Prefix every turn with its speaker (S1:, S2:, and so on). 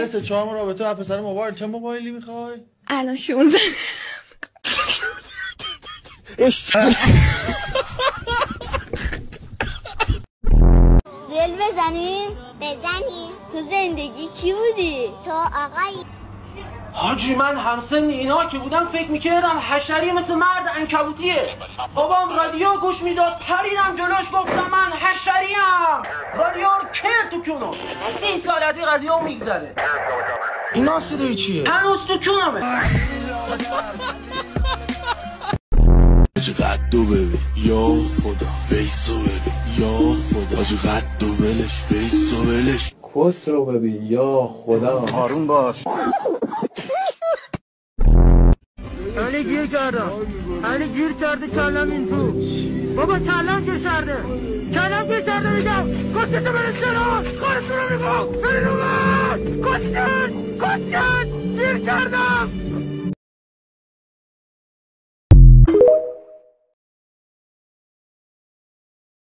S1: بعد 3-4 ماه رابطه با پسر موبایل چه موبایلی میخوای؟
S2: الان 16
S3: ول بزنیم؟ بزنیم. تو زندگی کی بودی؟ تو آقایی.
S4: حاجی من همسن اینا که بودم فکر میکردم حشری مثل مرد عنکبوتیه. بابام رادیو گوش میداد پریدم جلوش گفتم من حشریم. رادیو رو کرد تو کونم. 30 سال از این قضیه میگذره.
S5: اینا صدای چیه؟
S4: هنوز تو کونمه.
S6: قدو ببین یا خدا بیسو ببین یا خدا آجی قدو ولش بیسو ولش
S7: کس رو ببین یا خدا
S5: آروم باش.
S4: علی گیر کردم. علی گیر کرده کلم این تو. بابا کلم گیر کرده. کلم گیر کرده میگم. کسکشو برسه کارتون رو میگم. برین اومد. کسکش گیر کردم.